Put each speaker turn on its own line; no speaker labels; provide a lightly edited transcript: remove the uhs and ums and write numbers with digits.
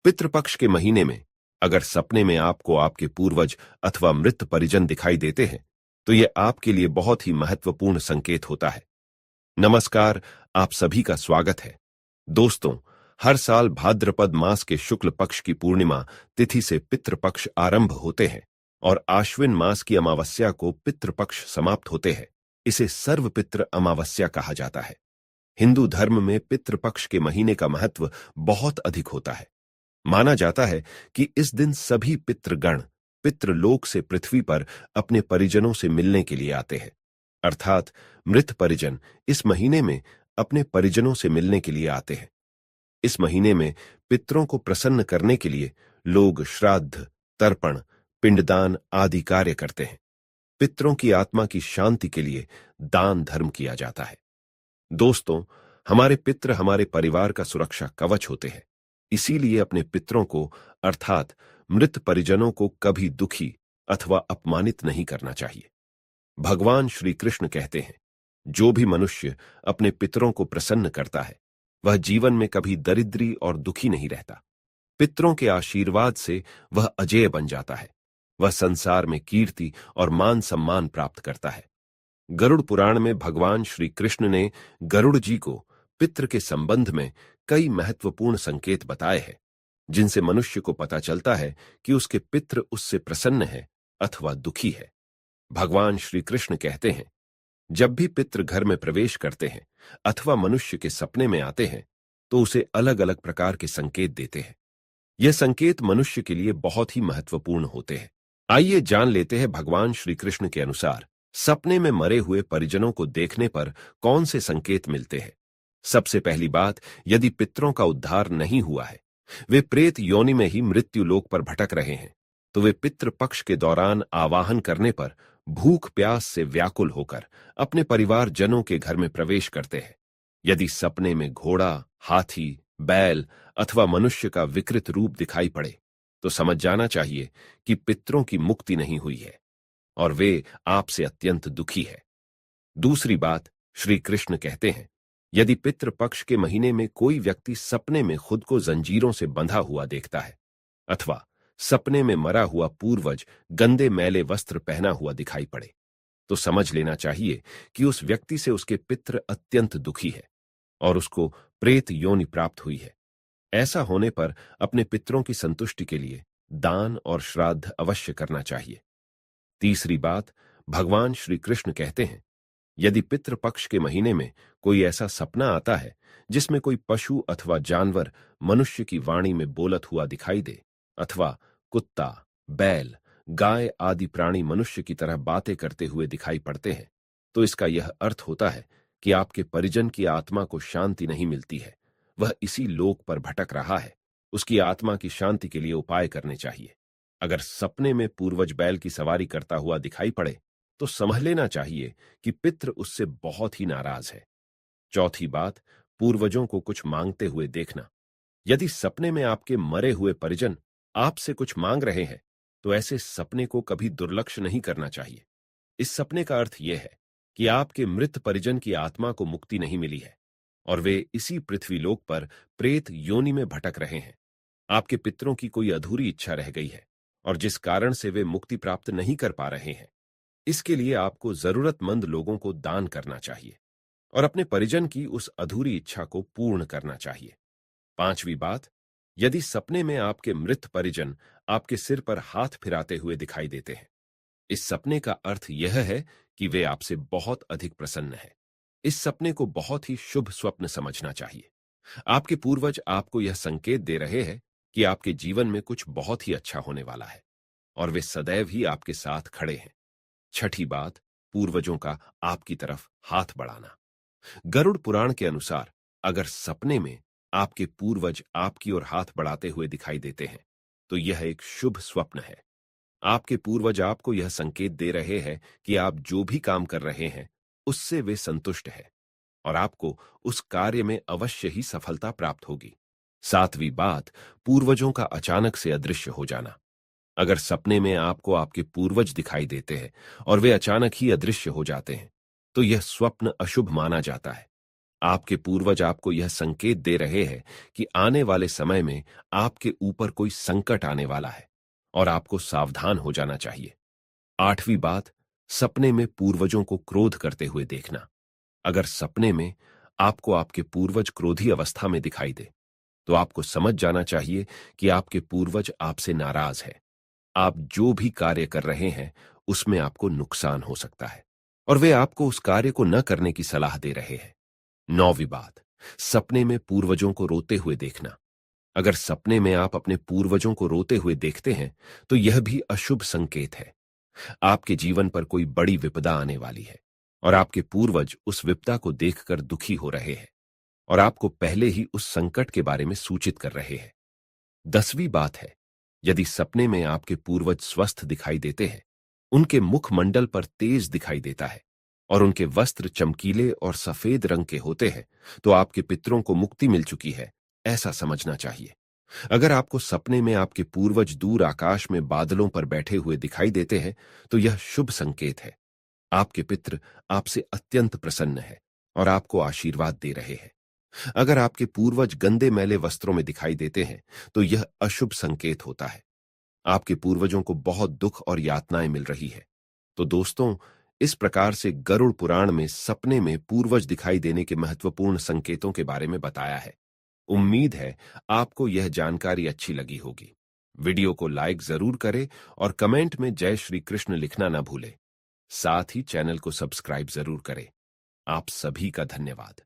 पितृपक्ष के महीने में अगर सपने में आपको आपके पूर्वज अथवा मृत परिजन दिखाई देते हैं, तो यह आपके लिए बहुत ही महत्वपूर्ण संकेत होता है। नमस्कार, आप सभी का स्वागत है। दोस्तों, हर साल भाद्रपद मास के शुक्ल पक्ष की पूर्णिमा तिथि से पितृपक्ष आरंभ होते हैं और आश्विन मास की अमावस्या को पितृपक्ष समाप्त होते हैं। इसे सर्वपितृ अमावस्या कहा जाता है। हिंदू धर्म में पितृपक्ष के महीने का महत्व बहुत अधिक होता है। माना जाता है कि इस दिन सभी पितृगण पितृलोक से पृथ्वी पर अपने परिजनों से मिलने के लिए आते हैं। अर्थात मृत परिजन इस महीने में अपने परिजनों से मिलने के लिए आते हैं। इस महीने में पितरों को प्रसन्न करने के लिए लोग श्राद्ध, तर्पण, पिंडदान आदि कार्य करते हैं। पितरों की आत्मा की शांति के लिए दान धर्म किया जाता है। दोस्तों, हमारे पितृ हमारे परिवार का सुरक्षा कवच होते हैं। इसीलिए अपने पितरों को अर्थात मृत परिजनों को कभी दुखी अथवा अपमानित नहीं करना चाहिए। भगवान श्री कृष्ण कहते हैं, जो भी मनुष्य अपने पितरों को प्रसन्न करता है वह जीवन में कभी दरिद्री और दुखी नहीं रहता। पितरों के आशीर्वाद से वह अजेय बन जाता है। वह संसार में कीर्ति और मान सम्मान प्राप्त करता है। गरुड़ पुराण में भगवान श्री कृष्ण ने गरुड़ जी को पितृ के संबंध में कई महत्वपूर्ण संकेत बताए हैं, जिनसे मनुष्य को पता चलता है कि उसके पितृ उससे प्रसन्न है अथवा दुखी है। भगवान श्री कृष्ण कहते हैं, जब भी पितृ घर में प्रवेश करते हैं अथवा मनुष्य के सपने में आते हैं तो उसे अलग अलग प्रकार के संकेत देते हैं। यह संकेत मनुष्य के लिए बहुत ही महत्वपूर्ण होते हैं। आइए जान लेते हैं भगवान श्री कृष्ण के अनुसार सपने में मरे हुए परिजनों को देखने पर कौन से संकेत मिलते हैं। सबसे पहली बात, यदि पितरों का उद्धार नहीं हुआ है, वे प्रेत योनि में ही मृत्यु लोक पर भटक रहे हैं, तो वे पितृपक्ष के दौरान आवाहन करने पर भूख प्यास से व्याकुल होकर अपने परिवार जनों के घर में प्रवेश करते हैं। यदि सपने में घोड़ा, हाथी, बैल अथवा मनुष्य का विकृत रूप दिखाई पड़े तो समझ जाना चाहिए कि पितरों की मुक्ति नहीं हुई है और वे आपसे अत्यंत दुखी है। दूसरी बात, श्री कृष्ण कहते हैं, यदि पितृपक्ष के महीने में कोई व्यक्ति सपने में खुद को जंजीरों से बंधा हुआ देखता है अथवा सपने में मरा हुआ पूर्वज गंदे मैले वस्त्र पहना हुआ दिखाई पड़े, तो समझ लेना चाहिए कि उस व्यक्ति से उसके पितृ अत्यंत दुखी है और उसको प्रेत योनि प्राप्त हुई है। ऐसा होने पर अपने पितरों की संतुष्टि के लिए दान और श्राद्ध अवश्य करना चाहिए। तीसरी बात, भगवान श्री कृष्ण कहते हैं, यदि पितृपक्ष के महीने में कोई ऐसा सपना आता है जिसमें कोई पशु अथवा जानवर मनुष्य की वाणी में बोलत हुआ दिखाई दे अथवा कुत्ता, बैल, गाय आदि प्राणी मनुष्य की तरह बातें करते हुए दिखाई पड़ते हैं, तो इसका यह अर्थ होता है कि आपके परिजन की आत्मा को शांति नहीं मिलती है, वह इसी लोक पर भटक रहा है। उसकी आत्मा की शांति के लिए उपाय करने चाहिए। अगर सपने में पूर्वज बैल की सवारी करता हुआ दिखाई पड़े तो समझ लेना चाहिए कि पितृ उससे बहुत ही नाराज है। चौथी बात, पूर्वजों को कुछ मांगते हुए देखना। यदि सपने में आपके मरे हुए परिजन आपसे कुछ मांग रहे हैं तो ऐसे सपने को कभी दुर्लक्ष्य नहीं करना चाहिए। इस सपने का अर्थ यह है कि आपके मृत परिजन की आत्मा को मुक्ति नहीं मिली है और वे इसी पृथ्वीलोक पर प्रेत योनि में भटक रहे हैं। आपके पितरों की कोई अधूरी इच्छा रह गई है और जिस कारण से वे मुक्ति प्राप्त नहीं कर पा रहे हैं। इसके लिए आपको जरूरतमंद लोगों को दान करना चाहिए और अपने परिजन की उस अधूरी इच्छा को पूर्ण करना चाहिए। पांचवी बात, यदि सपने में आपके मृत परिजन आपके सिर पर हाथ फिराते हुए दिखाई देते हैं, इस सपने का अर्थ यह है कि वे आपसे बहुत अधिक प्रसन्न है। इस सपने को बहुत ही शुभ स्वप्न समझना चाहिए। आपके पूर्वज आपको यह संकेत दे रहे हैं कि आपके जीवन में कुछ बहुत ही अच्छा होने वाला है और वे सदैव ही आपके साथ खड़े हैं। छठी बात, पूर्वजों का आपकी तरफ हाथ बढ़ाना। गरुड़ पुराण के अनुसार अगर सपने में आपके पूर्वज आपकी ओर हाथ बढ़ाते हुए दिखाई देते हैं तो यह एक शुभ स्वप्न है। आपके पूर्वज आपको यह संकेत दे रहे हैं कि आप जो भी काम कर रहे हैं उससे वे संतुष्ट हैं और आपको उस कार्य में अवश्य ही सफलता प्राप्त होगी। सातवीं बात, पूर्वजों का अचानक से अदृश्य हो जाना। अगर सपने में आपको आपके पूर्वज दिखाई देते हैं और वे अचानक ही अदृश्य हो जाते हैं तो यह स्वप्न अशुभ माना जाता है। आपके पूर्वज आपको यह संकेत दे रहे हैं कि आने वाले समय में आपके ऊपर कोई संकट आने वाला है और आपको सावधान हो जाना चाहिए। आठवीं बात, सपने में पूर्वजों को क्रोध करते हुए देखना। अगर सपने में आपको आपके पूर्वज क्रोधी अवस्था में दिखाई दे, तो आपको समझ जाना चाहिए कि आपके पूर्वज आपसे नाराज है। आप जो भी कार्य कर रहे हैं उसमें आपको नुकसान हो सकता है और वे आपको उस कार्य को न करने की सलाह दे रहे हैं। नौवीं बात, सपने में पूर्वजों को रोते हुए देखना। अगर सपने में आप अपने पूर्वजों को रोते हुए देखते हैं तो यह भी अशुभ संकेत है। आपके जीवन पर कोई बड़ी विपदा आने वाली है और आपके पूर्वज उस विपदा को देखकर दुखी हो रहे हैं और आपको पहले ही उस संकट के बारे में सूचित कर रहे हैं। 10वीं बात है, यदि सपने में आपके पूर्वज स्वस्थ दिखाई देते हैं, उनके मुखमंडल पर तेज दिखाई देता है और उनके वस्त्र चमकीले और सफेद रंग के होते हैं, तो आपके पितरों को मुक्ति मिल चुकी है, ऐसा समझना चाहिए। अगर आपको सपने में आपके पूर्वज दूर आकाश में बादलों पर बैठे हुए दिखाई देते हैं, तो यह शुभ संकेत है। आपके पितृ आपसे अत्यंत प्रसन्न है और आपको आशीर्वाद दे रहे हैं। अगर आपके पूर्वज गंदे मैले वस्त्रों में दिखाई देते हैं, तो यह अशुभ संकेत होता है। आपके पूर्वजों को बहुत दुख और यातनाएं मिल रही है। तो दोस्तों, इस प्रकार से गरुड़ पुराण में सपने में पूर्वज दिखाई देने के महत्वपूर्ण संकेतों के बारे में बताया है। उम्मीद है आपको यह जानकारी अच्छी लगी होगी। वीडियो को लाइक जरूर करें और कमेंट में जय श्री कृष्ण लिखना ना भूलें। साथ ही चैनल को सब्सक्राइब जरूर करें। आप सभी का धन्यवाद।